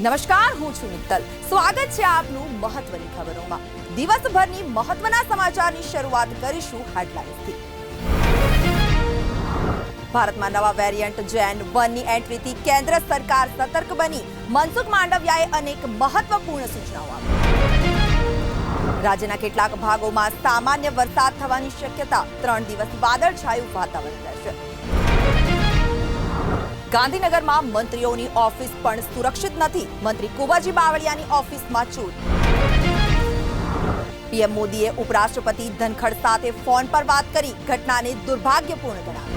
નમસ્કાર, હું છું મિત્તલ. સ્વાગત છે આપનું મહત્વની ખબરોમાં. દિવસભરની મહત્વના સમાચારની શરૂઆત કરીશું હેડલાઇન્સથી. ભારતમાં નવા વેરિયન્ટ JN.1ની એન્ટ્રીથી કેન્દ્ર સરકાર સતર્ક બની. મનસુખ માંડવિયાએ અનેક મહત્વપૂર્ણ સૂચનાઓ આપી. રાજ્યના કેટલાક ભાગોમાં સામાન્ય વરસાદ થવાની શક્યતા. 3 દિવસ વાદળછાયું વાતાવરણ રહેશે. ગાંધીનગરમાં મંત્રીઓની ઓફિસ પણ સુરક્ષિત નથી. મંત્રી કુંવરજી બાવળિયાની ઓફિસમાં ચૂર. પીએમ મોદીએ ઉપરાષ્ટ્રપતિ ધનખડ સાથે ફોન પર વાત કરી. ઘટનાને દુર્ભાગ્યપૂર્ણ ગણાવી.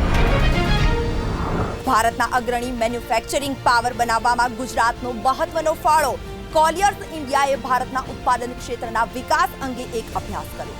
ભારતના અગ્રણી મેન્યુફેક્ચરિંગ પાવર બનાવવામાં ગુજરાતનો મહત્વનો ફાળો. કોલિયર્સ ઇન્ડિયાએ ભારતના ઉત્પાદન ક્ષેત્રના વિકાસ અંગે એક અભ્યાસ કર્યો.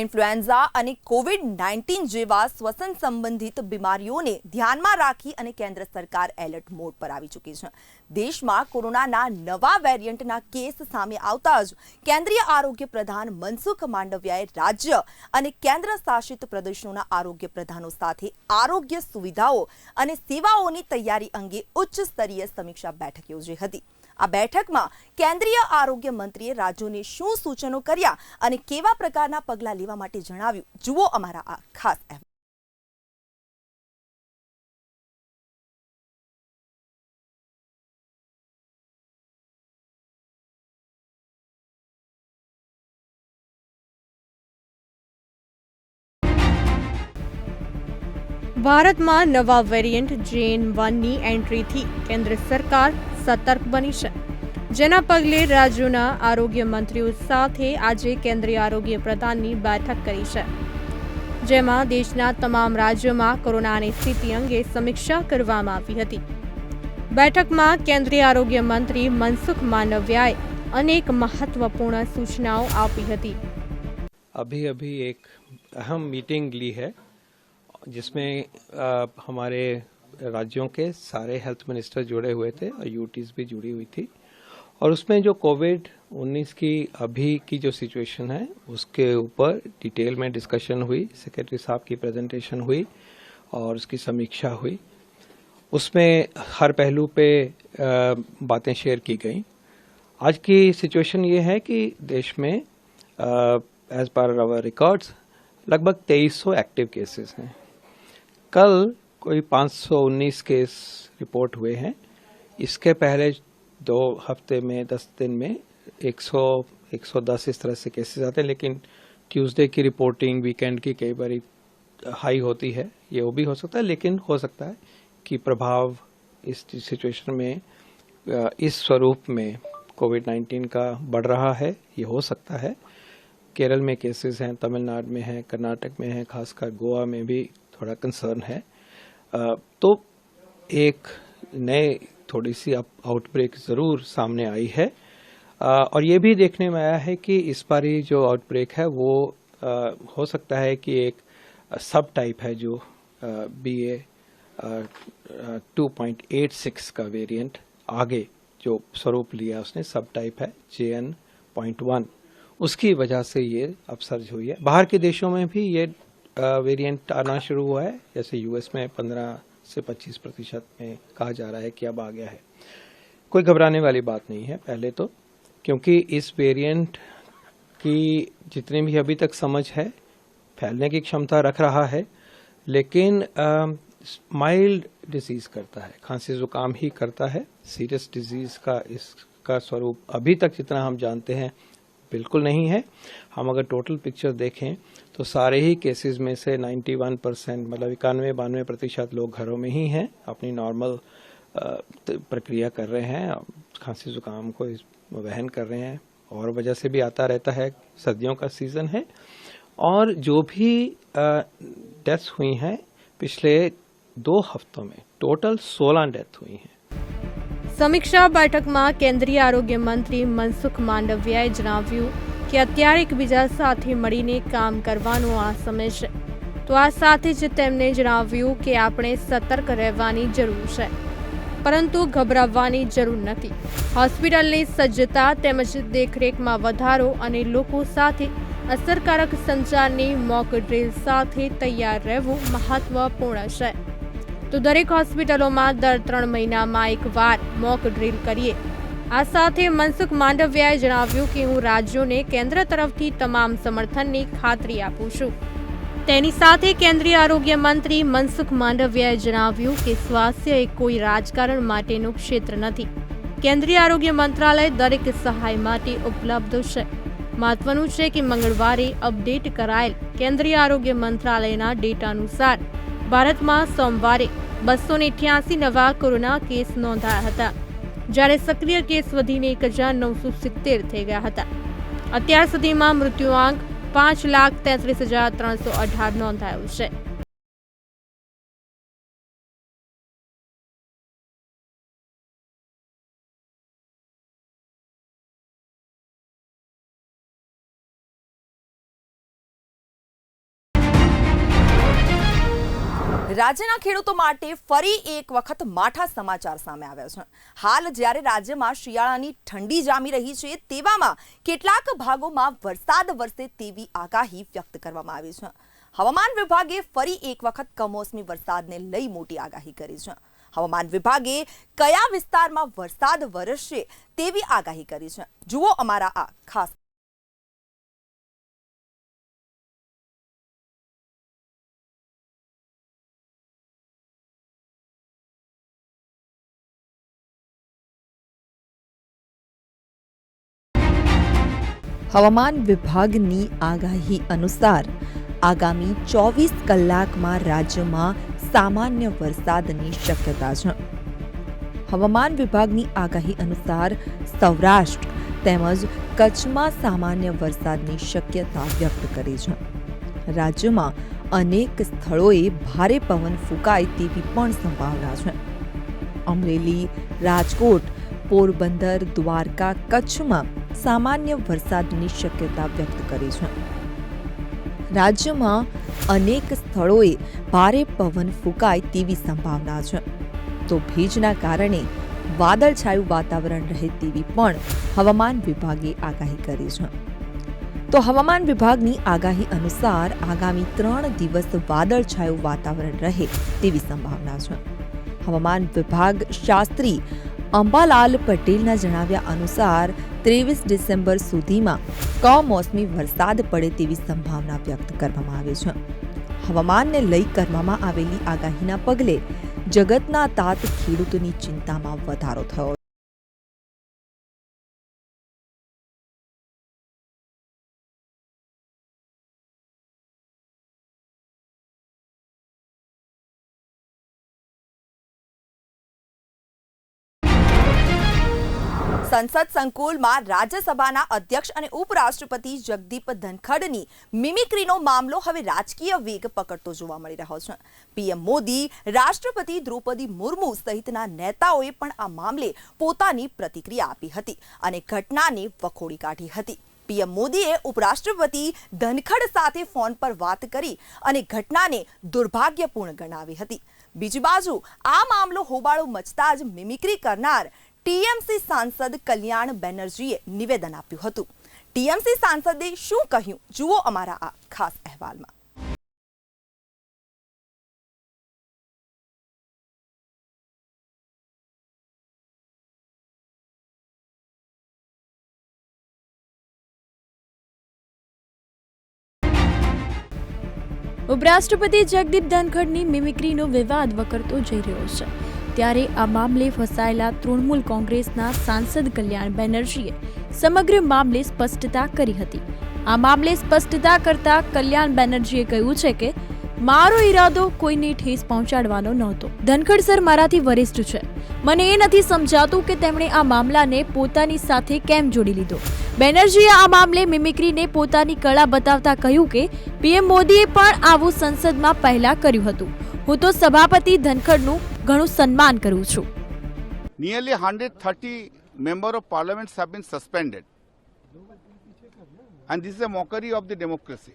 ઇન્ફ્લુએન્ઝા અને કોવિડ-19 જેવા શ્વસન સંબંધિત બીમારીઓને ધ્યાનમાં રાખી અને કેન્દ્ર સરકાર એલર્ટ મોડ પર આવી ચૂકી છે. દેશમાં કોરોનાના નવા વેરિયન્ટના કેસ સામે આવતા જ કેન્દ્રીય આરોગ્ય પ્રધાન મનસુખ માંડવિયાએ રાજ્ય અને કેન્દ્ર શાસિત પ્રદેશોના આરોગ્ય પ્રધાનો સાથે આરોગ્ય સુવિધાઓ અને સેવાઓની તૈયારી અંગે ઉચ્ચ સ્તરીય સમીક્ષા બેઠક યોજી હતી. આ બેઠકમાં કેન્દ્રીય આરોગ્ય મંત્રીએ રાજ્યોને શું સૂચનો કર્યા અને કેવા પ્રકારના પગલાં લેવા માટે જણાવ્યું. જુઓ અમારા આ ખાસ અહેવાલ. ભારતમાં નવા વેરિયન્ટ JN.1ની એન્ટ્રીથી કેન્દ્ર સરકાર સતર્ક બની છે, જેના પગલે રાજ્યોના આરોગ્ય મંત્રીઓ સાથે આજે કેન્દ્રીય આરોગ્ય પ્રધાનની બેઠક કરી છે, જેમાં દેશના તમામ રાજ્યોમાં કોરોનાની સ્થિતિ અંગે સમીક્ષા કરવામાં આવી હતી. બેઠકમાં કેન્દ્રીય આરોગ્ય મંત્રી મનસુખ માંડવિયાએ અનેક મહત્વપૂर्ण सूचनाओं આપી હતી. अभी एक अहम मीटिंग ली है जिसमें हमारे राज्यों के सारे हेल्थ मिनिस्टर जुड़े हुए थे और यूटीज भी जुड़ी हुई थी, और उसमें जो कोविड-19 की अभी की जो सिचुएशन है उसके ऊपर डिटेल में डिस्कशन हुई. सेक्रेटरी साहब की प्रेजेंटेशन हुई और उसकी समीक्षा हुई. उसमें हर पहलू पे बातें शेयर की गई. आज की सिचुएशन ये है कि देश में एज पर आवर रिकॉर्ड्स लगभग 2300 एक्टिव केसेस हैं. कल कोई 519 केस रिपोर्ट हुए हैं. इसके पहले 2 हफ्ते में 10 दिन में 110 इस तरह से केसेस आते हैं, लेकिन ट्यूसडे की रिपोर्टिंग वीकेंड की कई बार हाई होती है. ये वो भी हो सकता है, लेकिन हो सकता है कि प्रभाव इस सिचुएशन में इस स्वरूप में कोविड-19 का बढ़ रहा है. ये हो सकता है. केरल में केसेस हैं, तमिलनाडु में हैं, कर्नाटक में हैं, खासकर गोवा में भी थोड़ा कंसर्न है. तो एक नए थोड़ी सी आउटब्रेक ज़रूर सामने आई है, और ये भी देखने में आया है कि इस बार जो आउटब्रेक है वो हो सकता है कि एक सब टाइप है जो BA 2.86 का वेरिएंट आगे जो स्वरूप लिया उसने सब टाइप है JN.1, उसकी वजह से ये अपसर्ज हुई है. बाहर के देशों में भी ये वेरिएंट आना शुरू हुआ है. जैसे US में 15 से 25% में कहा जा रहा है कि अब आ गया है. कोई घबराने वाली बात नहीं है पहले तो, क्योंकि इस वेरिएंट की जितनी भी अभी तक समझ है फैलने की क्षमता रख रहा है, लेकिन माइल्ड डिजीज करता है, खांसी जुकाम ही करता है. सीरियस डिजीज का इसका स्वरूप अभी तक जितना हम जानते हैं बिल्कुल नहीं है. हम अगर टोटल पिक्चर देखें तो सारे ही केसेस में से 91% मतलब 91-92% लोग घरों में ही हैं, अपनी नॉर्मल प्रक्रिया कर रहे हैं, खांसी जुकाम को वहन कर रहे हैं, और वजह से भी आता रहता है. सर्दियों का सीजन है, और जो भी डेथ्स हुई हैं पिछले 2 हफ्तों में टोटल 16 डेथ हुई हैं. સમીક્ષા બેઠકમાં કેન્દ્રીય આરોગ્ય મંત્રી મનસુખ માંડવિયાએ જણાવ્યું કે અત્યારે એકબીજા સાથે મળીને કામ કરવાનો આ સમય છે. તો આ સાથે જ તેમણે જણાવ્યું કે આપણે સતર્ક રહેવાની જરૂર છે, પરંતુ ગભરાવવાની જરૂર નથી. હોસ્પિટલની સજ્જતા તેમજ દેખરેખમાં વધારો અને લોકો સાથે અસરકારક સંચારની મોક ડ્રીલ સાથે તૈયાર રહેવું મહત્વપૂર્ણ છે. તો દરેક હોસ્પિટલોમાં દર 3 મહિનામાં એકવાર મોક ડ્રીલ કરીએ. આ સાથે મનસુખ માંડવિયાએ જણાવ્યું કે હું રાજ્યોને કેન્દ્ર તરફથી તમામ સમર્થનની ખાતરી આપું છું. તેની સાથે કેન્દ્રીય આરોગ્ય મંત્રી મનસુખ માંડવિયાએ જણાવ્યું કે સ્વાસ્થ્ય એ કોઈ રાજકારણ માટેનું ક્ષેત્ર નથી. કેન્દ્રીય આરોગ્ય મંત્રાલય દરેક સહાય માટે ઉપલબ્ધ છે. મહત્વનું છે કે મંગળવારે અપડેટ કરાયેલ કેન્દ્રીય આરોગ્ય મંત્રાલયના ડેટા અનુસાર ભારતમાં સોમવારે 288 નવા કોરોના કેસ નોંધાયા હતા, જ્યારે સક્રિય કેસ વધીને 1970 થઈ ગયા હતા. અત્યાર સુધીમાં મૃત્યુઆંક 5,33,318 નોંધાયો છે. રાજ્યના ખેડૂતો માટે ફરી એક વખત માઠા સમાચાર સામે આવ્યા છે. હાલ જ્યારે રાજ્યમાં શિયાળાની ઠંડી જામી રહી છે, તેવામાં કેટલાક ભાગોમાં વરસાદ વરસે તેવી આગાહી વ્યક્ત કરવામાં આવી છે. હવામાન વિભાગે ફરી એક વખત કમોસમી વરસાદને લઈ મોટી આગાહી કરી છે. હવામાન વિભાગે કયા વિસ્તારમાં વરસાદ વરસશે તેવી આગાહી કરી છે. જુઓ અમારા આ ખાસ હવામાન વિભાગની આગાહી અનુસાર આગામી 24 કલાકમાં રાજ્યમાં સામાન્ય વરસાદની શક્યતા છે. હવામાન વિભાગની આગાહી અનુસાર સૌરાષ્ટ્ર તેમજ કચ્છમાં સામાન્ય વરસાદની શક્યતા વ્યક્ત કરી છે. રાજ્યમાં અનેક સ્થળોએ ભારે પવન ફૂંકાય તેવી પણ સંભાવના છે. અમરેલી, રાજકોટ, પોરબંદર, દ્વારકા, કચ્છમાં સામાન્ય વરસાદની શક્યતા વ્યક્ત કરી છે. રાજ્યમાં અનેક સ્થળોએ ભારે પવન ફૂંકાય તેવી સંભાવના છે. તો ભેજના કારણે વાદળછાયું વાતાવરણ રહે તેવી પણ હવામાન વિભાગે આગાહી કરી છે. તો હવામાન વિભાગની આગાહી અનુસાર આગામી 3 દિવસ વાદળછાયું વાતાવરણ રહે તેવી સંભાવના છે. હવામાન વિભાગ શાસ્ત્રી અંબાલાલ પટેલના જણાવ્યા અનુસાર 23 ડિસેમ્બર સુધીમાં કમોસમી વરસાદ પડે તેવી સંભાવના વ્યક્ત કરવામાં આવી છે. હવામાનને લઈ કરવામાં આવેલી આગાહીના પગલે જગતના તાત ખેડૂતોની ચિંતામાં વધારો થયો. સંસદ સંકુલમાં રાજ્યસભાના અધ્યક્ષ અને ઉપરાષ્ટ્રપતિ જગદીપ ધનખડની મિમિક્રીનો મામલો હવે રાજકીય વેગ પકડતો જોવા મળી રહ્યો છે. પીએમ મોદી, રાષ્ટ્રપતિ દ્રૌપદી મુર્મુ સહિતના નેતાઓએ પણ આ મામલે પોતાની પ્રતિક્રિયા આપી હતી અને ઘટનાને વખોડી કાઢી હતી. પીએમ મોદીએ ઉપરાષ્ટ્રપતિ ધનખડ સાથે ફોન પર વાત કરી અને ઘટનાને દુર્ભાગ્યપૂર્ણ ગણાવી હતી. બીજી બાજુ આ મામલો હોબાળો મચતા જ મિમિક્રી કરનાર ટીએમસી સાંસદ કલ્યાણ બેનર્જીએ નિવેદન આપ્યું હતું. ટીએમસી સાંસદે શું કહ્યું, જુઓ અમારા આ ખાસ અહેવાલમાં. ઉપરાષ્ટ્રપતિ જગદીપ ધનખડની મિમિક્રીનો વિવાદ વકરતો જઈ રહ્યો છે. ત્યારે આ મામલે ફસાયેલા તૃણમૂલ કોંગ્રેસના સાંસદ કલ્યાણ બેનર્જીએ સમગ્ર મામલે સ્પષ્ટતા કરી હતી. આ મામલે સ્પષ્ટતા કરતા કલ્યાણ બેનર્જીએ કહ્યું છે કે મારો ઈરાદો કોઈને ઠેસ પહોંચાડવાનો નહોતો. ધનખડ સર મારાથી વરિષ્ઠ છે. મને એ નથી સમજાતું કે તેમણે આ મામલાને પોતાની સાથે કેમ જોડી લીધો. બેનર્જીએ આ મામલે મિમિક્રીને પોતાની કળા બતાવતા કહ્યું કે પીએમ મોદીએ પણ આવું સંસદમાં પહેલા કર્યું હતું. હું તો સભાપતિ ધનખડનું ઘણું સન્માન કરું છું. Nearly 130 members of parliament have been suspended, and this is a mockery of the democracy.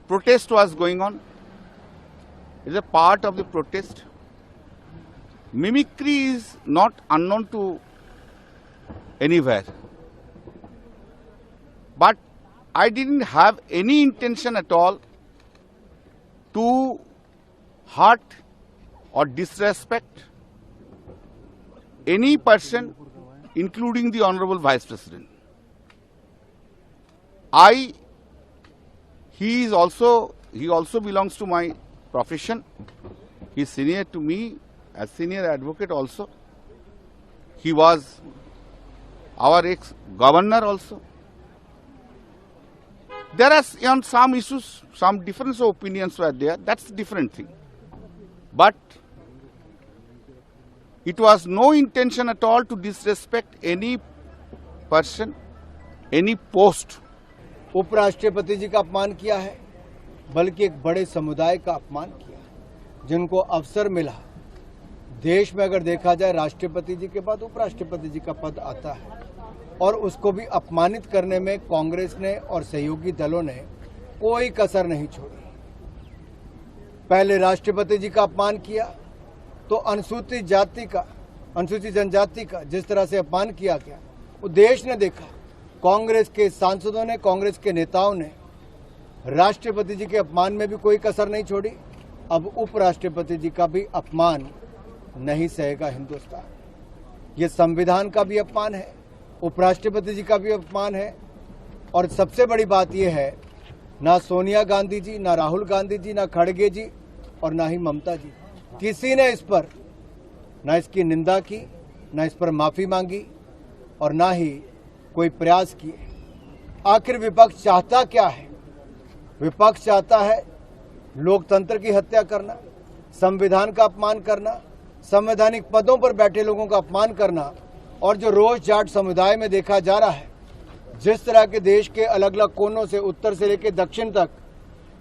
Protest was going on. It is a part of the protest. Mimicry is not unknown to anywhere. But I didn't have any intention at all to hurt or disrespect any person, including the Honorable Vice President. He also belongs to my profession. He is senior to me as senior advocate also. He was our ex-governor also. There are on some issues, some difference of opinions were there. That's a different thing. But it was no intention at all to disrespect any person, any post. उपराष्ट्रपति जी का अपमान किया है, बल्कि एक बड़े समुदाय का अपमान किया है, जिनको अवसर मिला। देश में अगर देखा जाए राष्ट्रपति जी के बाद उपराष्ट्रपति जी का पद आता है और उसको भी अपमानित करने में कांग्रेस ने और सहयोगी दलों ने कोई कसर नहीं छोड़ी। पहले राष्ट्रपति जी का अपमान किया तो अनुसूचित जनजाति का जिस तरह से अपमान किया गया वो देश ने देखा। कांग्रेस के सांसदों ने, कांग्रेस के नेताओं ने राष्ट्रपति जी के अपमान में भी कोई कसर नहीं छोड़ी। अब उपराष्ट्रपति जी का भी अपमान नहीं सहेगा हिंदुस्तान। ये संविधान का भी अपमान है, उपराष्ट्रपति जी का भी अपमान है। और सबसे बड़ी बात यह है, ना सोनिया गांधी जी, ना राहुल गांधी जी, ना खड़गे जी और ना ही ममता जी, किसी ने इस पर ना इसकी निंदा की, ना इस पर माफी मांगी और ना ही कोई प्रयास किए। आखिर विपक्ष चाहता क्या है? विपक्ष चाहता है लोकतंत्र की हत्या करना, संविधान का अपमान करना, संवैधानिक पदों पर बैठे लोगों का अपमान करना। और जो रोज जाट समुदाय में देखा जा रहा है, जिस तरह के देश के अलग अलग कोनों से उत्तर से लेकर दक्षिण तक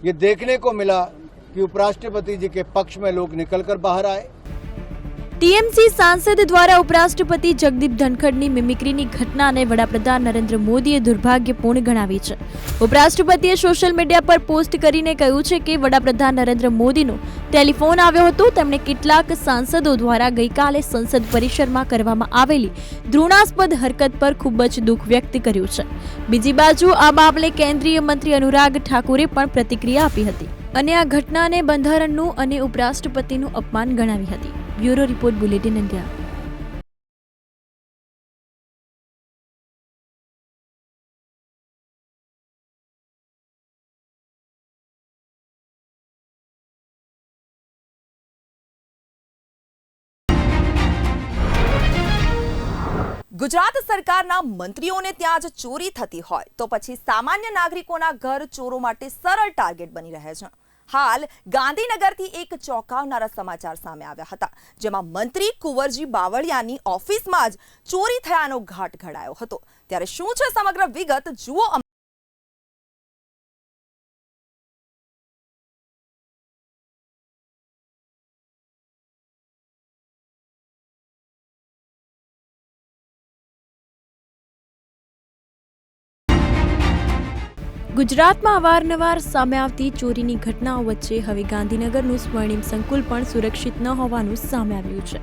ये देखने को मिला कि उपराष्ट्रपति जी के पक्ष में लोग निकलकर बाहर आए। ટીએમસી સાંસદ દ્વારા ઉપરાષ્ટ્રપતિ જગદીપ ધનખડની મિમિક્રીની ઘટનાને વડાપ્રધાન નરેન્દ્ર મોદીએ દુર્ભાગ્યપૂર્ણ ગણાવી છે। ઉપરાષ્ટ્રપતિએ સોશિયલ મીડિયા પર પોસ્ટ કરીને કહ્યું છે કે વડાપ્રધાન નરેન્દ્ર મોદીનો ટેલિફોન આવ્યો હતો। તેમણે કેટલાક સાંસદો દ્વારા ગઈકાલે સંસદ પરિસરમાં કરવામાં આવેલી ઘૃણાસ્પદ હરકત પર ખૂબ જ દુઃખ વ્યક્ત કર્યું છે। બીજી બાજુ આ મામલે કેન્દ્રીય મંત્રી અનુરાગ ઠાકુરે પણ પ્રતિક્રિયા આપી હતી અને આ ઘટનાને બંધારણનું અને ઉપરાષ્ટ્રપતિનું અપમાન ગણાવી હતી। Bureau report bulletin India. Gujarat સરકારના મંત્રીઓને ત્યાં જ ચોરી થતી હોય તો પછી સામાન્ય નાગરિકોના ઘર ચોરો માટે સરળ ટાર્ગેટ બની રહે છે। હાલ ગાંધીનગરથી એક ચોંકાવનારા સમાચાર સામે આવ્યા હતા, જેમાં મંત્રી કુંવરજી બાવળિયાની ઓફિસમાં જ ચોરી થયાનો ઘાટ ઘડાયો હતો। ત્યારે શું છે સમગ્ર વિગત, જુઓ। ગુજરાતમાં અવારનવાર સામે આવતી ચોરીની ઘટનાઓ વચ્ચે હવે ગાંધીનગરનું સ્વર્ણિમ સંકુલ પણ સુરક્ષિત ન હોવાનું સામે આવ્યું છે।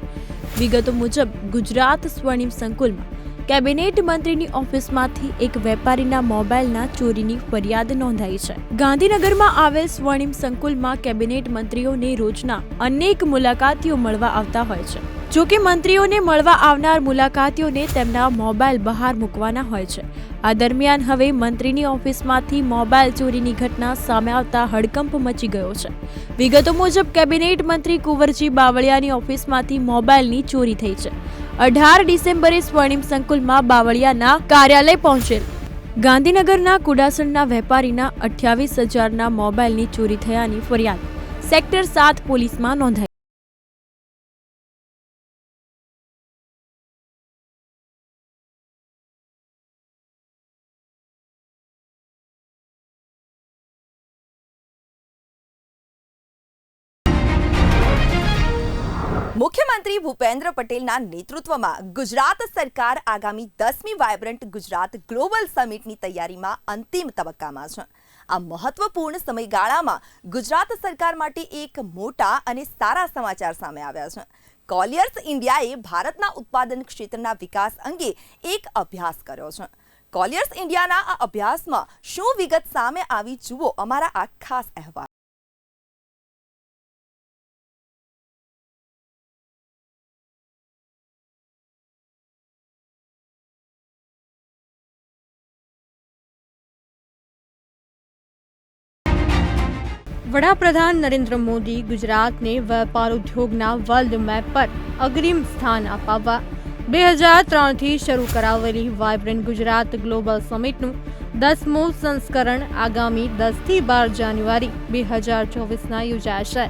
વિગતો મુજબ ગુજરાત સ્વર્ણિમ સંકુલમાં કેબિનેટ મંત્રીની ઓફિસમાંથી એક વેપારીના મોબાઈલના ચોરીની ફરિયાદ નોંધાઈ છે। ગાંધીનગરમાં આવેલ સ્વર્ણિમ સંકુલમાં કેબિનેટ મંત્રીઓને રોજના અનેક મુલાકાતીઓ મળવા આવતા હોય છે। જો કે મંત્રીઓને મળવા આવનાર મુલાકાતીઓને તેમના મોબાઈલ બહાર મૂકવાના હોય છે। આ દરમિયાન હવે મંત્રીની ઓફિસમાંથી મોબાઈલ ચોરીની ઘટના સામે આવતા હડકંપ મચી ગયો છે। વિગતો મુજબ કેબિનેટ મંત્રી કુંવરજી બાવળિયાની ઓફિસમાંથી મોબાઈલની ચોરી થઈ છે। 18 ડિસેમ્બરે સ્વર્ણિમ સંકુલમાં બાવળિયાના કાર્યાલય પહોંચેલ ગાંધીનગરના કુડાસણના વેપારીના 28,000ના મોબાઈલની ચોરી થયાની ફરિયાદ સેક્ટર 7 પોલીસમાં નોંધાઈ। મુખ્યમંત્રી ભૂપેન્દ્ર પટેલના નેતૃત્વમાં ગુજરાત સરકાર આગામી 10મી વાયબ્રન્ટ ગુજરાત ગ્લોબલ સમિટની તૈયારીમાં અંતિમ તબક્કામાં છે। આ મહત્વપૂર્ણ સમયગાળામાં ગુજરાત સરકાર માટે એક મોટા અને સારા સમાચાર સામે આવ્યા છે। કોલિયર્સ ઇન્ડિયાએ ભારતના ઉત્પાદન ક્ષેત્રના વિકાસ અંગે એક અભ્યાસ કર્યો છે। કોલિયર્સ ઇન્ડિયાના આ અભ્યાસમાં શું વિગત સામે આવી, જુઓ અમારા આ ખાસ અહેવાલ। વડાપ્રધાન નરેન્દ્ર મોદી ગુજરાતને વેપાર ઉદ્યોગના વર્લ્ડ મેપ પર અગ્રીમ સ્થાન અપાવવા 2003થી શરૂ કરાવેલી વાઇબ્રન્ટ ગુજરાત ગ્લોબલ સમિટનું 10મું સંસ્કરણ આગામી 10થી 12 જાન્યુઆરી 2024ના યોજાશે.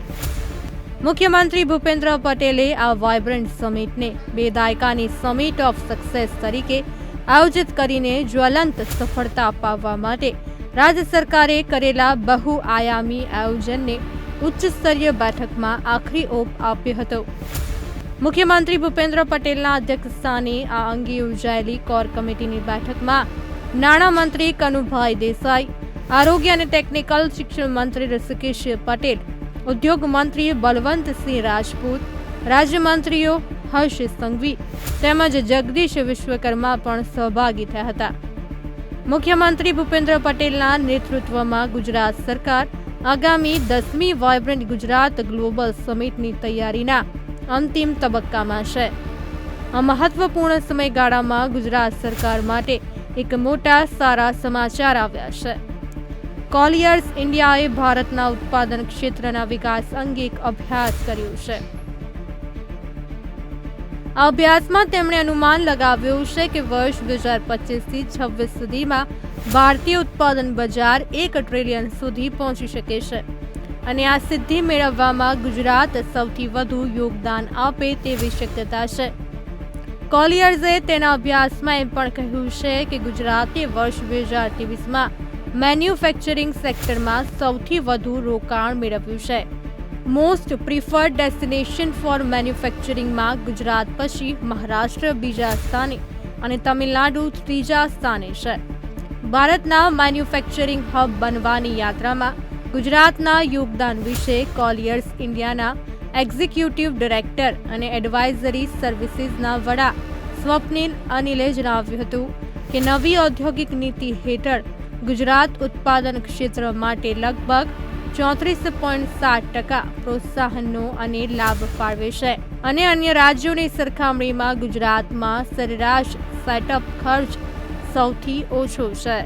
મુખ્યમંત્રી ભૂપેન્દ્ર પટેલે આ વાઇબ્રન્ટ સમિટને 2 દાયકાની સમિટ ઓફ સક્સેસ તરીકે આયોજિત કરીને જ્વલંત સફળતા અપાવવા માટે રાજ્ય સરકારે કરેલા બહુઆયામી આયોજનને ઉચ્ચ સ્તરીય બેઠકમાં આખરી ઓપ આપ્યો હતો. મુખ્યમંત્રી ભૂપેન્દ્ર પટેલના અધ્યક્ષસ્થાને આ અંગે યોજાયેલી કોર કમિટીની બેઠકમાં નાણામંત્રી કનુભાઈ દેસાઈ, આરોગ્ય અને ટેકનિકલ શિક્ષણ મંત્રી ઋષિકેશ પટેલ, ઉદ્યોગ મંત્રી બલવંતસિંહ રાજપૂત, રાજ્યમંત્રીઓ હર્ષ સંઘવી તેમજ જગદીશ વિશ્વકર્મા પણ સહભાગી થયા હતા. મુખ્યમંત્રી ભૂપેન્દ્ર પટેલના નેતૃત્વમાં ગુજરાત સરકાર આગામી 10મી વાઇબ્રન્ટ ગુજરાત ગ્લોબલ સમિટની તૈયારીના અંતિમ તબક્કામાં છે. આ મહત્વપૂર્ણ સમયગાળામાં ગુજરાત સરકાર માટે એક મોટા સારા સમાચાર આવ્યા છે. કોલિયર્સ ઇન્ડિયાએ ભારતના ઉત્પાદન ક્ષેત્રના વિકાસ અંગે એક અભ્યાસ કર્યો છે. આ અભ્યાસમાં તેમણે અનુમાન લગાવ્યું છે કે વર્ષ 2025થી 26 સુધીમાં ભારતીય ઉત્પાદન બજાર 1 ટ્રિલિયન સુધી પહોંચી શકે છે અને આ સિદ્ધિ મેળવવામાં ગુજરાત સૌથી વધુ યોગદાન આપે તેવી શક્યતા છે. કોલિયર્સે તેના અભ્યાસમાં એમ પણ કહ્યું છે કે ગુજરાતે વર્ષ 2023માં મેન્યુફેક્ચરિંગ સેક્ટરમાં સૌથી વધુ રોકાણ મેળવ્યું છે. મોસ્ટ પ્રિફર્ડ ડેસ્ટિનેશન ફોર મેન્યુફેક્ચરિંગમાં ગુજરાત પછી મહારાષ્ટ્ર બીજા સ્થાને અને તમિલનાડુ ત્રીજા સ્થાને છે. ભારતના મેન્યુફેક્ચરિંગ હબ બનવાની યાત્રામાં ગુજરાતના યોગદાન વિશે કોલિયર્સ ઇન્ડિયાના એક્ઝિક્યુટિવ ડિરેક્ટર અને એડવાઇઝરી સર્વિસીસના વડા સ્વપ્નિલ અનિલે જણાવ્યું હતું કે નવી ઔદ્યોગિક નીતિ હેઠળ ગુજરાત ઉત્પાદન ક્ષેત્ર માટે લગભગ 34.7% પ્રોત્સાહનનો અને લાભ ફાળવે છે અને અન્ય રાજ્યોની સરખામણીમાં ગુજરાતમાં સરેરાશ સેટઅપ ખર્ચ સૌથી ઓછો છે.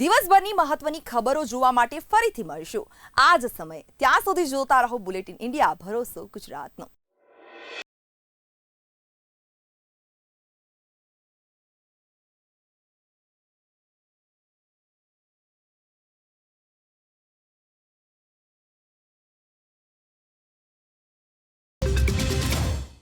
દિવસભરની મહત્વની ખબરો જોવા માટે ફરીથી મળીશું આ જ સમયે. ત્યાં સુધી જોતા રહો બુલેટિન ઇન્ડિયા, ભરોસો ગુજરાતનો.